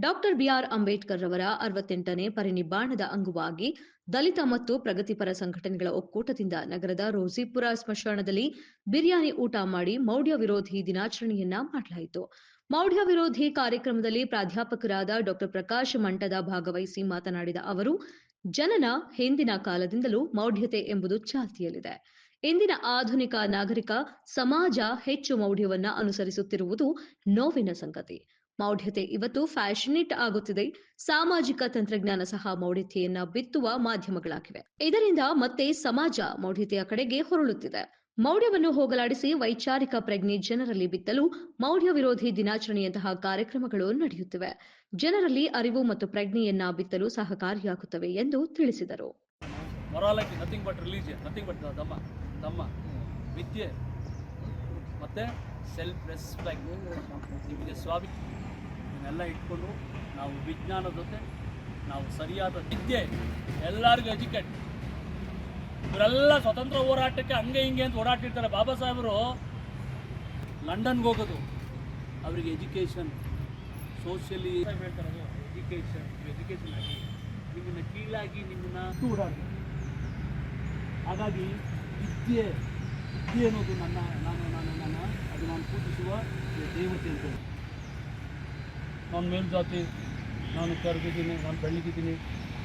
Doctor B R Ambedkar ರವರ 68ನೇ ಪರಿನಿಬ್ಬಾಣದ ಅಂಗವಾಗಿ ದಲಿತ ಮತ್ತು ಪ್ರಗತಿಪರ ಸಂಘಟನೆಗಳ ಒಕ್ಕೂಟದಿಂದ ನಗರದ ರೋಜಿಪುರ ಸ್ಮಶಾನದಲ್ಲಿ ಬಿರಿಯಾನಿ ಊಟ ಮಾಡಿ ಮೌಢ್ಯ ವಿರೋಧಿ ದಿನಾಚರಣೆಯನ್ನ ಮಾಡಲಾಯಿತು. ಮೌಢ್ಯ ವಿರೋಧಿ ಕಾರ್ಯಕ್ರಮದಲ್ಲಿ ಪ್ರಾಧ್ಯಾಪಕರಾದ ಡಾಕ್ಟರ್ ಪ್ರಕಾಶ್ ಮಂಟದ ಭಾಗವಹಿಸಿ ಮಾತನಾಡಿದ ಅವರು, ಜನನ ಹಿಂದಿನ ಕಾಲದಿಂದಲೂ ಮೌಢ್ಯತೆ ಎಂಬುದು ಚಾಲ್ತಿಯಲ್ಲಿದೆ. ಇಂದಿನ ಆಧುನಿಕ ನಾಗರಿಕ ಸಮಾಜ ಹೆಚ್ಚು ಮೌಢ್ಯವನ್ನ ಅನುಸರಿಸುತ್ತಿರುವುದು ನೋವಿನ ಸಂಗತಿ. ಮೌಢ್ಯತೆ ಇವತ್ತು ಫ್ಯಾಷನೇಟ್ ಆಗುತ್ತಿದೆ. ಸಾಮಾಜಿಕ ತಂತ್ರಜ್ಞಾನ ಸಹ ಮೌಢ್ಯತೆಯನ್ನ ಬಿತ್ತುವ ಮಾಧ್ಯಮಗಳಾಗಿವೆ. ಇದರಿಂದ ಮತ್ತೆ ಸಮಾಜ ಮೌಢ್ಯತೆಯ ಕಡೆಗೆ ಹೊರಳುತ್ತಿದೆ. ಮೌಢ್ಯವನ್ನು ಹೋಗಲಾಡಿಸಿ ವೈಚಾರಿಕ ಪ್ರಜ್ಞೆ ಜನರಲ್ಲಿ ಬಿತ್ತಲು ಮೌಢ್ಯ ವಿರೋಧಿ ದಿನಾಚರಣೆಯಂತಹ ಕಾರ್ಯಕ್ರಮಗಳು ನಡೆಯುತ್ತಿವೆ. ಜನರಲ್ಲಿ ಅರಿವು ಮತ್ತು ಪ್ರಜ್ಞೆಯನ್ನ ಬಿತ್ತಲು ಸಹಕಾರಿಯಾಗುತ್ತವೆ ಎಂದು ತಿಳಿಸಿದರು. Morality nothing but religion, nothing but dhamma, ವಿದ್ಯೆ ಮತ್ತು ಸೆಲ್ಫ್ ರೆಸ್ಪೆಕ್ಟ್, ನಿಮಗೆ ಸ್ವಾಭಿಮಾನ ಇವನ್ನೆಲ್ಲ ಇಟ್ಕೊಂಡು ನಾವು ವಿಜ್ಞಾನದ ಜೊತೆ ನಾವು ಸರಿಯಾದ ವಿದ್ಯೆ ಎಲ್ಲರಿಗೂ ಎಜುಕೇಟ್. ಇವರೆಲ್ಲ ಸ್ವತಂತ್ರ ಹೋರಾಟಕ್ಕೆ ಹಂಗೆ ಹಿಂಗೆ ಅಂತ ಓಡಾಡ್ತಿರ್ತಾರೆ. ಬಾಬಾ ಸಾಹೇಬರು ಲಂಡನ್ಗೆ ಹೋಗೋದು, ಅವರಿಗೆ ಎಜುಕೇಷನ್ ಸೋಷಿಯಲಿ ಹೇಳ್ತಾರೆ. ಎಜುಕೇಷನ್ ಆಗಿ ನಿಮ್ಮನ್ನು ಕೀಳಾಗಿ ನಿಮ್ಮನ್ನು ಓಡಾಡ್ತಾರೆ. ಹಾಗಾಗಿ ವಿದ್ಯೆ ಅನ್ನೋದು ಅದು ನಾನು ಪೂಜಿಸುವ ದೇವತೆ ಅಂತ. ನಾನು ಮೇಲ್ಜಾತಿ, ನಾನು ಕರ್ಗಿದ್ದೀನಿ, ನಾನು ಬೆಳಗಿದ್ದೀನಿ,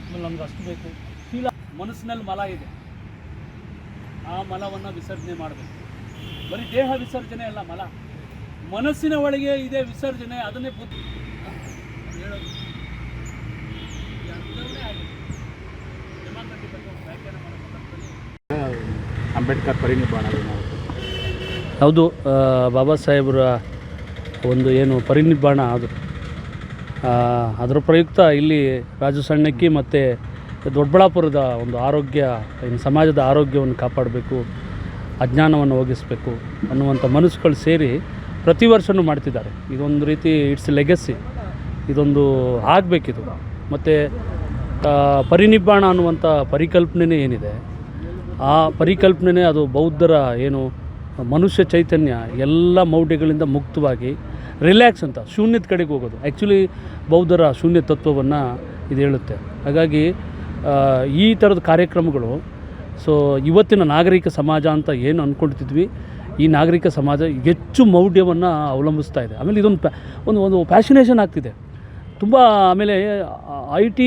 ಆಮೇಲೆ ನನಗೆ ಅಷ್ಟು ಬೇಕು. ಕೀಳ ಮನಸ್ಸಿನಲ್ಲಿ ಮಲ ಇದೆ, ಆ ಮಲವನ್ನು ವಿಸರ್ಜನೆ ಮಾಡಬೇಕು. ಬರೀ ದೇಹ ವಿಸರ್ಜನೆ ಅಲ್ಲ, ಮಲ ಮನಸ್ಸಿನ ಒಳಗೆ ಇದೆ ವಿಸರ್ಜನೆ. ಅದನ್ನೇ ಬುದ್ಧಿ ಹೇಳೋದು ಎಲ್ಲವೇ ಆಗಿದೆ. ಡೆಮಾಕ್ರಟಿಕ್ ಬಗ್ಗೆ ವ್ಯಾಖ್ಯಾನ ಮಾಡೋ ಅಂಬೇಡ್ಕರ್ ಪರಿನಿಬ್ಬಾಣ ಹೌದು. ಬಾಬಾ ಸಾಹೇಬರ ಒಂದು ಏನು ಪರಿನಿಬ್ಬಾಣ ಅದರ ಪ್ರಯುಕ್ತ ಇಲ್ಲಿ ರಾಜು ಸಣ್ಣಕ್ಕಿ ಮತ್ತು ದೊಡ್ಡಬಳ್ಳಾಪುರದ ಒಂದು ಆರೋಗ್ಯ, ಸಮಾಜದ ಆರೋಗ್ಯವನ್ನು ಕಾಪಾಡಬೇಕು, ಅಜ್ಞಾನವನ್ನು ಹೋಗಿಸಬೇಕು ಅನ್ನುವಂಥ ಮನಸ್ಸುಗಳು ಸೇರಿ ಪ್ರತಿ ವರ್ಷವೂ ಮಾಡ್ತಿದ್ದಾರೆ. ಇದೊಂದು ರೀತಿ ಇಟ್ಸ್ ಲೆಗಸಿ, ಇದೊಂದು ಆಗಬೇಕಿದು. ಮತ್ತು ಪರಿನಿಬ್ಬಾಣ ಅನ್ನುವಂಥ ಪರಿಕಲ್ಪನೆ ಏನಿದೆ, ಆ ಪರಿಕಲ್ಪನೆ ಅದು ಬೌದ್ಧರ ಏನು ಮನುಷ್ಯ ಚೈತನ್ಯ ಎಲ್ಲ ಮೌಢ್ಯಗಳಿಂದ ಮುಕ್ತವಾಗಿ ರಿಲ್ಯಾಕ್ಸ್ ಅಂತ ಶೂನ್ಯದ ಕಡೆಗೆ ಹೋಗೋದು. ಆ್ಯಕ್ಚುಲಿ ಬೌದ್ಧರ ಶೂನ್ಯ ತತ್ವವನ್ನು ಇದು ಹೇಳುತ್ತೆ. ಹಾಗಾಗಿ ಈ ಥರದ ಕಾರ್ಯಕ್ರಮಗಳು ಇವತ್ತಿನ ನಾಗರಿಕ ಸಮಾಜ ಅಂತ ಏನು ಅಂದ್ಕೊಳ್ತಿದ್ವಿ, ಈ ನಾಗರಿಕ ಸಮಾಜ ಹೆಚ್ಚು ಮೌಢ್ಯವನ್ನು ಅವಲಂಬಿಸ್ತಾ ಇದೆ. ಆಮೇಲೆ ಇದೊಂದು ಒಂದು ಫ್ಯಾಷನೇಷನ್ ಆಗ್ತಿದೆ ತುಂಬ. ಆಮೇಲೆ IT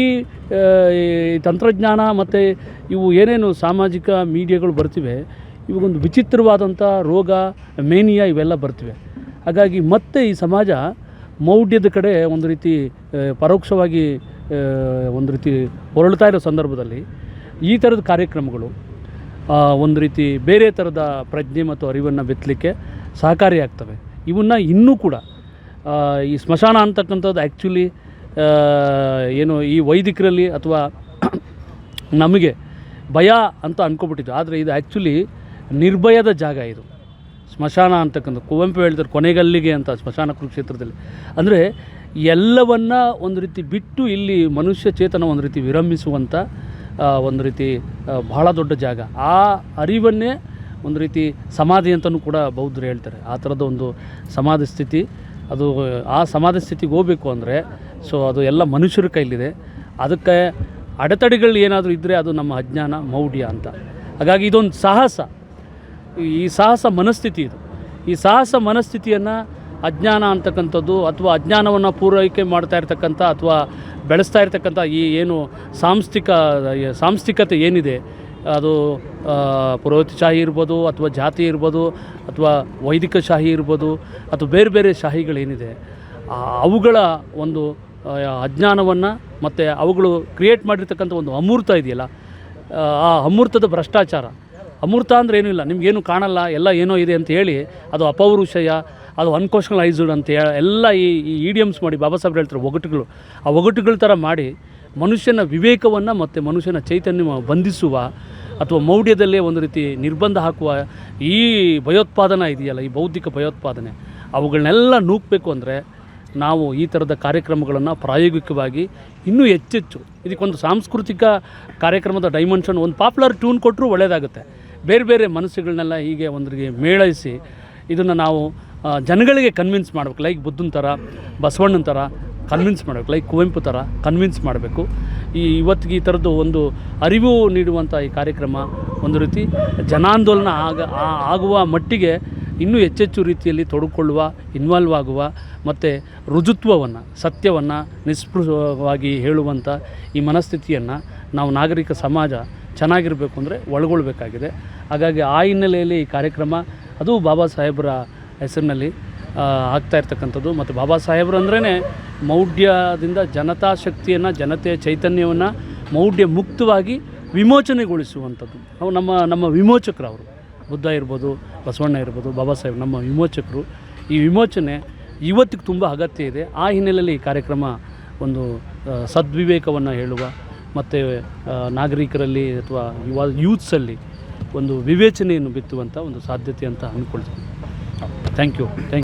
ತಂತ್ರಜ್ಞಾನ ಮತ್ತು ಇವು ಏನೇನು ಸಾಮಾಜಿಕ ಮೀಡಿಯಾಗಳು ಬರ್ತಿವೆ, ಇವಾಗೊಂದು ವಿಚಿತ್ರವಾದಂಥ ರೋಗ, ಮೇನಿಯಾ ಇವೆಲ್ಲ ಬರ್ತಿವೆ. ಹಾಗಾಗಿ ಮತ್ತೆ ಈ ಸಮಾಜ ಮೌಢ್ಯದ ಕಡೆ ಒಂದು ರೀತಿ ಪರೋಕ್ಷವಾಗಿ ಒಂದು ರೀತಿ ಹೊರಳ್ತಾ ಇರೋ ಸಂದರ್ಭದಲ್ಲಿ ಈ ಥರದ ಕಾರ್ಯಕ್ರಮಗಳು ಒಂದು ರೀತಿ ಬೇರೆ ಥರದ ಪ್ರಜ್ಞೆ ಮತ್ತು ಅರಿವನ್ನು ಬೆತ್ತಲಿಕ್ಕೆ ಸಹಕಾರಿಯಾಗ್ತವೆ. ಇವನ್ನು ಇನ್ನೂ ಕೂಡ ಈ ಸ್ಮಶಾನ ಅಂತಕ್ಕಂಥದ್ದು ಆ್ಯಕ್ಚುಲಿ ಏನು ಈ ವೈದಿಕರಲ್ಲಿ ಅಥವಾ ನಮಗೆ ಭಯ ಅಂತ ಅಂದ್ಕೊಬಿಟ್ಟಿದ್ದು. ಆದರೆ ಇದು ಆ್ಯಕ್ಚುಲಿ ನಿರ್ಭಯದ ಜಾಗ. ಇದು ಸ್ಮಶಾನ ಅಂತಕ್ಕಂಥ ಕುವೆಂಪು ಹೇಳ್ತಾರೆ ಕೊನೆಗಲ್ಲಿಗೆ ಅಂತ ಸ್ಮಶಾನ ಕುರುಕ್ಷೇತ್ರದಲ್ಲಿ. ಅಂದರೆ ಎಲ್ಲವನ್ನ ಒಂದು ರೀತಿ ಬಿಟ್ಟು ಇಲ್ಲಿ ಮನುಷ್ಯ ಚೇತನ ಒಂದು ರೀತಿ ವಿರಂಭಿಸುವಂಥ ಒಂದು ರೀತಿ ಬಹಳ ದೊಡ್ಡ ಜಾಗ. ಆ ಅರಿವನ್ನೇ ಒಂದು ರೀತಿ ಸಮಾಧಿ ಅಂತಲೂ ಕೂಡ ಬೌದ್ಧರು ಹೇಳ್ತಾರೆ. ಆ ಥರದ ಒಂದು ಸಮಾಧಿ ಸ್ಥಿತಿ, ಅದು ಆ ಸಮಾಧಿ ಸ್ಥಿತಿಗೆ ಹೋಗಬೇಕು ಅಂದರೆ ಅದು ಎಲ್ಲ ಮನುಷ್ಯರ ಕೈಲಿದೆ. ಅದಕ್ಕೆ ಅಡೆತಡೆಗಳು ಏನಾದರೂ ಇದ್ದರೆ ಅದು ನಮ್ಮ ಅಜ್ಞಾನ, ಮೌಢ್ಯ ಅಂತ. ಹಾಗಾಗಿ ಇದೊಂದು ಸಾಹಸ, ಈ ಸಾಹಸ ಮನಸ್ಥಿತಿ ಇದು. ಈ ಸಾಹಸ ಮನಸ್ಥಿತಿಯನ್ನು ಅಜ್ಞಾನ ಅಂತಕ್ಕಂಥದ್ದು ಅಥವಾ ಅಜ್ಞಾನವನ್ನು ಪೂರೈಕೆ ಮಾಡ್ತಾ ಇರ್ತಕ್ಕಂಥ ಅಥವಾ ಬೆಳೆಸ್ತಾ ಇರ್ತಕ್ಕಂಥ ಈ ಏನು ಸಾಂಸ್ಥಿಕತೆ ಏನಿದೆ, ಅದು ಪುರೋಹಿತಶಾಹಿ ಇರ್ಬೋದು ಅಥವಾ ಜಾತಿ ಇರ್ಬೋದು ಅಥವಾ ವೈದಿಕ ಶಾಹಿ ಇರ್ಬೋದು ಅಥವಾ ಬೇರೆ ಬೇರೆ ಶಾಹಿಗಳೇನಿದೆ, ಅವುಗಳ ಒಂದು ಅಜ್ಞಾನವನ್ನು ಮತ್ತು ಅವುಗಳು ಕ್ರಿಯೇಟ್ ಮಾಡಿರ್ತಕ್ಕಂಥ ಒಂದು ಅಮೂರ್ತ ಇದೆಯಲ್ಲ, ಆ ಅಮೂರ್ತದ ಭ್ರಷ್ಟಾಚಾರ. ಅಮೂರ್ತ ಅಂದರೆ ಏನೂ ಇಲ್ಲ, ನಿಮಗೇನು ಕಾಣಲ್ಲ, ಎಲ್ಲ ಏನೋ ಇದೆ ಅಂತ ಹೇಳಿ ಅದು ಅಪೌರುಷಯ, ಅದು ಅನ್ಕೋಷನಲೈಸ್ಡ್ ಅಂತ ಎಲ್ಲ ಈ ಇಡಿಯಮ್ಸ್ ಮಾಡಿ ಬಾಬಾ ಸಾಹೇಬ್ರು ಹೇಳ್ತಾರೆ ಒಗಟುಗಳು. ಆ ಒಗಟುಗಳ ಥರ ಮಾಡಿ ಮನುಷ್ಯನ ವಿವೇಕವನ್ನು ಮತ್ತು ಮನುಷ್ಯನ ಚೈತನ್ಯ ಬಂಧಿಸುವ ಅಥವಾ ಮೌಢ್ಯದಲ್ಲೇ ಒಂದು ರೀತಿ ನಿರ್ಬಂಧ ಹಾಕುವ ಈ ಭಯೋತ್ಪಾದನೆ ಇದೆಯಲ್ಲ, ಈ ಬೌದ್ಧಿಕ ಭಯೋತ್ಪಾದನೆ, ಅವುಗಳನ್ನೆಲ್ಲ ನೂಕಬೇಕು ಅಂದರೆ ನಾವು ಈ ಥರದ ಕಾರ್ಯಕ್ರಮಗಳನ್ನು ಪ್ರಾಯೋಗಿಕವಾಗಿ ಇನ್ನೂ ಹೆಚ್ಚೆಚ್ಚು ಇದಕ್ಕೊಂದು ಸಾಂಸ್ಕೃತಿಕ ಕಾರ್ಯಕ್ರಮದ ಡೈಮೆನ್ಷನ್, ಒಂದು ಪಾಪ್ಯುಲರ್ ಟ್ಯೂನ್ ಕೊಟ್ಟರೂ ಒಳ್ಳೆಯದಾಗುತ್ತೆ. ಬೇರೆ ಬೇರೆ ಮನಸ್ಸುಗಳನ್ನೆಲ್ಲ ಹೀಗೆ ಒಂದರಿಗೆ ಮೇಳೈಸಿ ಇದನ್ನು ನಾವು ಜನಗಳಿಗೆ ಕನ್ವಿನ್ಸ್ ಮಾಡಬೇಕು. ಲೈಕ್ ಬುದ್ಧನ ಥರ, ಬಸವಣ್ಣನ ಥರ ಕನ್ವಿನ್ಸ್ ಮಾಡಬೇಕು, ಲೈಕ್ ಕುವೆಂಪು ಥರ ಕನ್ವಿನ್ಸ್ ಮಾಡಬೇಕು. ಇವತ್ತಿಗೆ ಈ ಥರದ್ದು ಒಂದು ಅರಿವು ನೀಡುವಂಥ ಈ ಕಾರ್ಯಕ್ರಮ ಒಂದು ರೀತಿ ಜನಾಂದೋಲನ ಆಗುವ ಮಟ್ಟಿಗೆ ಇನ್ನೂ ಹೆಚ್ಚೆಚ್ಚು ರೀತಿಯಲ್ಲಿ ತೊಡಗಿಕೊಳ್ಳುವ, ಇನ್ವಾಲ್ವ್ ಆಗುವ ಮತ್ತು ರುಜುತ್ವವನ್ನು, ಸತ್ಯವನ್ನು ನಿಸ್ಪೃಹವಾಗಿ ಹೇಳುವಂಥ ಈ ಮನಸ್ಥಿತಿಯನ್ನು ನಾವು ನಾಗರಿಕ ಸಮಾಜ ಚೆನ್ನಾಗಿರಬೇಕು ಅಂದರೆ ಒಳಗೊಳ್ಬೇಕಾಗಿದೆ. ಹಾಗಾಗಿ ಆ ಹಿನ್ನೆಲೆಯಲ್ಲಿ ಈ ಕಾರ್ಯಕ್ರಮ ಅದು ಬಾಬಾ ಸಾಹೇಬರ ಹೆಸರಿನಲ್ಲಿ ಆಗ್ತಾ ಇರ್ತಕ್ಕಂಥದ್ದು. ಮತ್ತು ಬಾಬಾ ಸಾಹೇಬ್ರು ಅಂದ್ರೇ ಮೌಢ್ಯದಿಂದ ಜನತಾ ಶಕ್ತಿಯನ್ನು, ಜನತೆಯ ಚೈತನ್ಯವನ್ನು ಮೌಢ್ಯ ಮುಕ್ತವಾಗಿ ವಿಮೋಚನೆಗೊಳಿಸುವಂಥದ್ದು. ಅವು ನಮ್ಮ ವಿಮೋಚಕರು. ಅವರು ಬುದ್ಧ ಇರ್ಬೋದು, ಬಸವಣ್ಣ ಇರ್ಬೋದು, ಬಾಬಾ ಸಾಹೇಬ್ ನಮ್ಮ ವಿಮೋಚಕರು. ಈ ವಿಮೋಚನೆ ಇವತ್ತಿಗೆ ತುಂಬ ಅಗತ್ಯ ಇದೆ. ಆ ಹಿನ್ನೆಲೆಯಲ್ಲಿ ಈ ಕಾರ್ಯಕ್ರಮ ಒಂದು ಸದ್ವಿವೇಕವನ್ನು ಹೇಳುವ ಮತ್ತು ನಾಗರಿಕರಲ್ಲಿ ಅಥವಾ ಯೂತ್ಸಲ್ಲಿ ಒಂದು ವಿವೇಚನೆಯನ್ನು ಬಿತ್ತುವಂಥ ಒಂದು ಸಾಧ್ಯತೆ ಅಂತ ಅಂದ್ಕೊಳ್ತೀನಿ. Thank you.